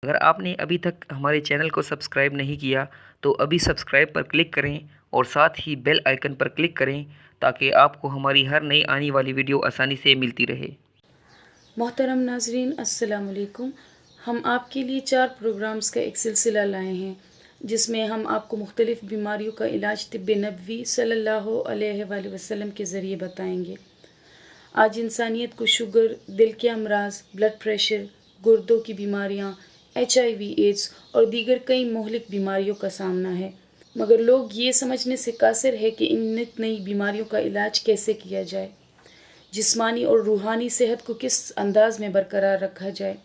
اگر آپ نے ابھی تک ہمارے چینل کو سبسکرائب نہیں کیا تو ابھی سبسکرائب پر کلک کریں اور ساتھ ہی بیل آئیکن پر کلک کریں تاکہ آپ کو ہماری ہر نئی آنے والی ویڈیو آسانی سے ملتی رہے۔ محترم ناظرین السلام علیکم۔ ہم آپ کے لیے 4 پروگرامز کا ایک سلسلہ لائے ہیں جس میں ہم آپ کو مختلف بیماریوں کا علاج طب نبوی صلی اللہ علیہ وآلہ وسلم کے ذریعے بتائیں گے۔ آج انسانیت کو شوگر، دل کے امراض، بلڈ پریشر، گردوں کی بیماریاں، HIV ایڈز اور دیگر کئی مہلک بیماریوں کا سامنا ہے، مگر لوگ یہ سمجھنے سے قاصر ہے کہ ان نت نئی بیماریوں کا علاج کیسے کیا جائے، جسمانی اور روحانی صحت کو کس انداز میں برقرار رکھا جائے۔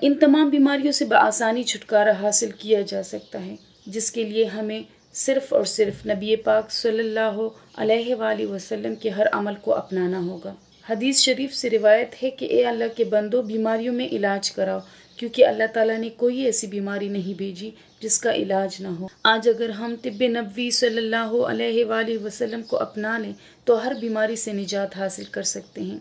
ان تمام بیماریوں سے بآسانی چھٹکارا حاصل کیا جا سکتا ہے، جس کے لیے ہمیں صرف اور صرف نبی پاک صلی اللہ علیہ وآلہ وسلم کے ہر عمل کو اپنانا ہوگا۔ حدیث شریف سے روایت ہے کہ اے اللہ کے بندو، بیماریوں میں علاج کراؤ، کیونکہ اللہ تعالیٰ نے کوئی ایسی بیماری نہیں بھیجی جس کا علاج نہ ہو۔ آج اگر ہم طب نبوی صلی اللہ علیہ وآلہ وسلم کو اپنا لیں تو ہر بیماری سے نجات حاصل کر سکتے ہیں۔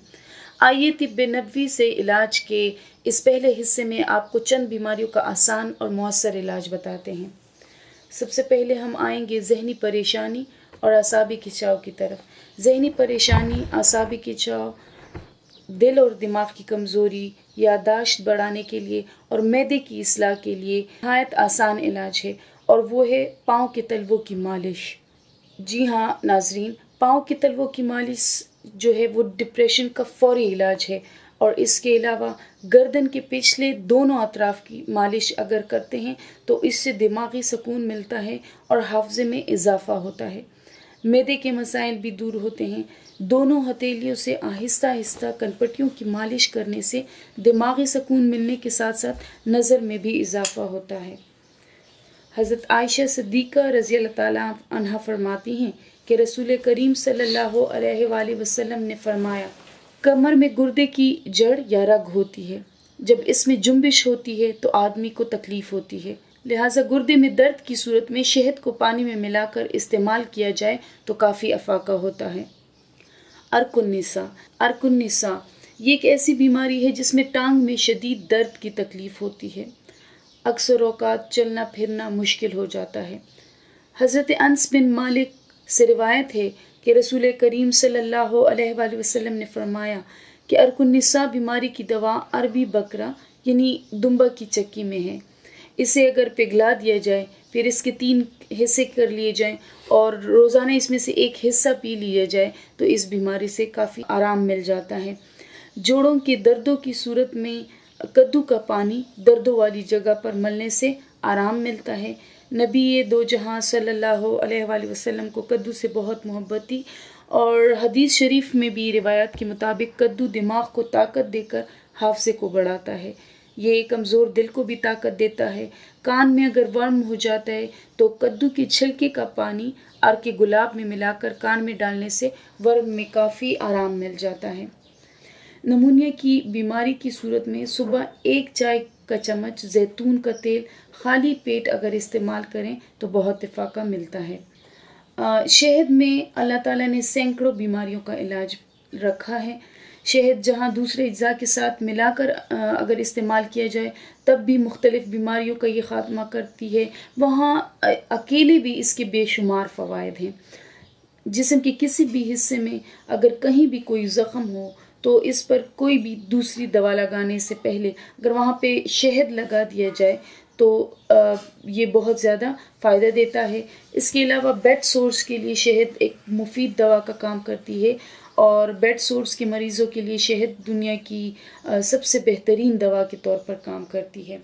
آئیے طب نبوی سے علاج کے اس پہلے حصے میں آپ کو چند بیماریوں کا آسان اور مؤثر علاج بتاتے ہیں۔ سب سے پہلے ہم آئیں گے ذہنی پریشانی اور اعصابی کھنچاؤ کی طرف۔ ذہنی پریشانی، اعصابی کھنچاؤ دل اور دماغ کی کمزوری، یادداشت بڑھانے کے لیے اور معدے کی اصلاح کے لیے نہایت آسان علاج ہے، اور وہ ہے پاؤں کے تلووں کی مالش۔ جی ہاں ناظرین، پاؤں کے تلووں کی مالش جو ہے وہ ڈپریشن کا فوری علاج ہے، اور اس کے علاوہ گردن کے پچھلے دونوں اطراف کی مالش اگر کرتے ہیں تو اس سے دماغی سکون ملتا ہے اور حافظے میں اضافہ ہوتا ہے۔ معدے کے مسائل بھی دور ہوتے ہیں۔ دونوں ہتھیلیوں سے آہستہ آہستہ کنپٹیوں کی مالش کرنے سے دماغی سکون ملنے کے ساتھ ساتھ نظر میں بھی اضافہ ہوتا ہے۔ حضرت عائشہ صدیقہ رضی اللہ تعالیٰ عنہا فرماتی ہیں کہ رسول کریم صلی اللہ علیہ وآلہ وسلم نے فرمایا، کمر میں گردے کی جڑ یا رگ ہوتی ہے، جب اس میں جنبش ہوتی ہے تو آدمی کو تکلیف ہوتی ہے، لہٰذا گردے میں درد کی صورت میں شہد کو پانی میں ملا کر استعمال کیا جائے تو کافی افاقہ ہوتا ہے۔ عرق النساء یہ ایک ایسی بیماری ہے جس میں ٹانگ میں شدید درد کی تکلیف ہوتی ہے، اکثر اوقات چلنا پھرنا مشکل ہو جاتا ہے۔ حضرت انس بن مالک سے روایت ہے کہ رسول کریم صلی اللہ علیہ وآلہ وسلم نے فرمایا کہ عرق النساء بیماری کی دوا عربی بکرا یعنی دمبا کی چکی میں ہے۔ اسے اگر پگھلا دیا جائے، پھر اس کے 3 حصے کر لیے جائیں اور روزانہ اس میں سے ایک حصہ پی لیا جائے تو اس بیماری سے کافی آرام مل جاتا ہے۔ جوڑوں کے دردوں کی صورت میں کدو کا پانی دردوں والی جگہ پر ملنے سے آرام ملتا ہے۔ نبی دو جہاں صلی اللہ علیہ وآلہ وسلم کو کدو سے بہت محبت تھی، اور حدیث شریف میں بھی روایات کے مطابق کدو دماغ کو طاقت دے کر حافظے کو بڑھاتا ہے، یہ کمزور دل کو بھی طاقت دیتا ہے۔ کان میں اگر ورم ہو جاتا ہے تو کدو کے چھلکے کا پانی عرق گلاب میں ملا کر کان میں ڈالنے سے ورم میں کافی آرام مل جاتا ہے۔ نمونیا کی بیماری کی صورت میں صبح 1 چائے کا چمچ زیتون کا تیل خالی پیٹ اگر استعمال کریں تو بہت افاقہ ملتا ہے۔ شہد میں اللہ تعالیٰ نے سینکڑوں بیماریوں کا علاج رکھا ہے۔ شہد جہاں دوسرے اجزاء کے ساتھ ملا کر اگر استعمال کیا جائے تب بھی مختلف بیماریوں کا یہ خاتمہ کرتی ہے، وہاں اکیلے بھی اس کے بے شمار فوائد ہیں۔ جسم کے کسی بھی حصے میں اگر کہیں بھی کوئی زخم ہو تو اس پر کوئی بھی دوسری دوا لگانے سے پہلے اگر وہاں پہ شہد لگا دیا جائے تو یہ بہت زیادہ فائدہ دیتا ہے۔ اس کے علاوہ بیڈ سورس کے لیے شہد ایک مفید دوا کا کام کرتی ہے، اور بیڈ سورس کے مریضوں کے لیے شہد دنیا کی سب سے بہترین دوا کے طور پر کام کرتی ہے۔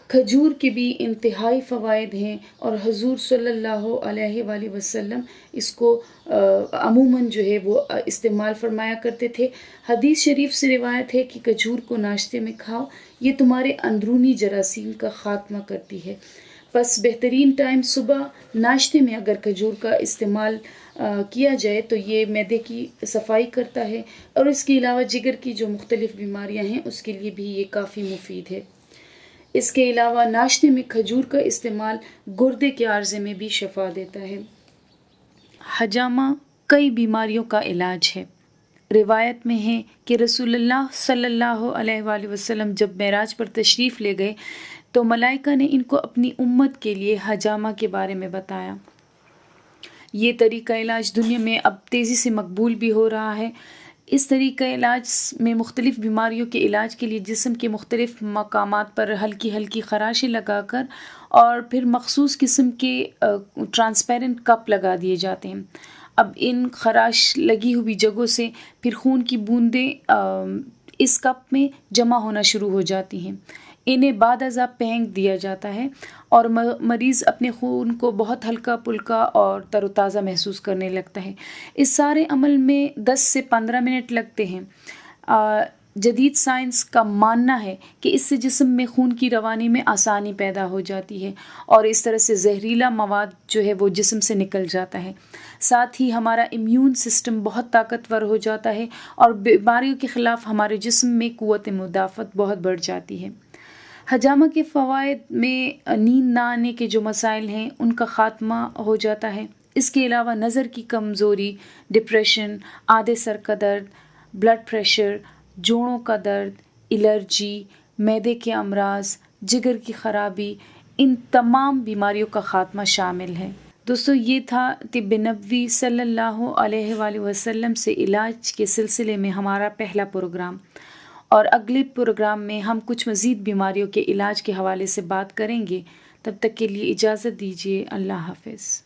کھجور کے بھی انتہائی فوائد ہیں، اور حضور صلی اللہ علیہ وآلہ وسلم اس کو عموماً جو ہے وہ استعمال فرمایا کرتے تھے۔ حدیث شریف سے روایت ہے کہ کھجور کو ناشتے میں کھاؤ، یہ تمہارے اندرونی جراثیم کا خاتمہ کرتی ہے۔ بس بہترین ٹائم صبح ناشتے میں اگر کھجور کا استعمال کیا جائے تو یہ معدے کی صفائی کرتا ہے، اور اس کے علاوہ جگر کی جو مختلف بیماریاں ہیں اس کے لیے بھی یہ کافی مفید ہے۔ اس کے علاوہ ناشتے میں کھجور کا استعمال گردے کے عارضے میں بھی شفا دیتا ہے۔ حجامہ کئی بیماریوں کا علاج ہے۔ روایت میں ہے کہ رسول اللہ صلی اللہ علیہ وآلہ وسلم جب معراج پر تشریف لے گئے تو ملائکہ نے ان کو اپنی امت کے لیے حجامہ کے بارے میں بتایا۔ یہ طریقہ علاج دنیا میں اب تیزی سے مقبول بھی ہو رہا ہے۔ اس طریقہ علاج میں مختلف بیماریوں کے علاج کے لیے جسم کے مختلف مقامات پر ہلکی ہلکی خراشیں لگا کر اور پھر مخصوص قسم کے ٹرانسپیرنٹ کپ لگا دیے جاتے ہیں۔ اب ان خراش لگی ہوئی جگہوں سے پھر خون کی بوندیں اس کپ میں جمع ہونا شروع ہو جاتی ہیں۔ انہیں بعد ازاں پھینک دیا جاتا ہے اور مریض اپنے خون کو بہت ہلکا پھلکا اور تر و تازہ محسوس کرنے لگتا ہے۔ اس سارے عمل میں 10 سے 15 منٹ لگتے ہیں۔ جدید سائنس کا ماننا ہے کہ اس سے جسم میں خون کی روانی میں آسانی پیدا ہو جاتی ہے اور اس طرح سے زہریلا مواد جو ہے وہ جسم سے نکل جاتا ہے۔ ساتھ ہی ہمارا امیون سسٹم بہت طاقتور ہو جاتا ہے اور بیماریوں کے خلاف ہمارے جسم میں قوت مدافعت بہت بڑھ جاتی ہے۔ حجامہ کے فوائد میں نیند نہ آنے کے جو مسائل ہیں ان کا خاتمہ ہو جاتا ہے۔ اس کے علاوہ نظر کی کمزوری، ڈپریشن، آدھے سر کا درد، بلڈ پریشر، جوڑوں کا درد، الرجی، معدے کے امراض، جگر کی خرابی، ان تمام بیماریوں کا خاتمہ شامل ہے۔ دوستو یہ تھا طب نبوی صلی اللہ علیہ وآلہ وسلم سے علاج کے سلسلے میں ہمارا پہلا پروگرام، اور اگلے پروگرام میں ہم کچھ مزید بیماریوں کے علاج کے حوالے سے بات کریں گے۔ تب تک کے لیے اجازت دیجیے۔ اللہ حافظ۔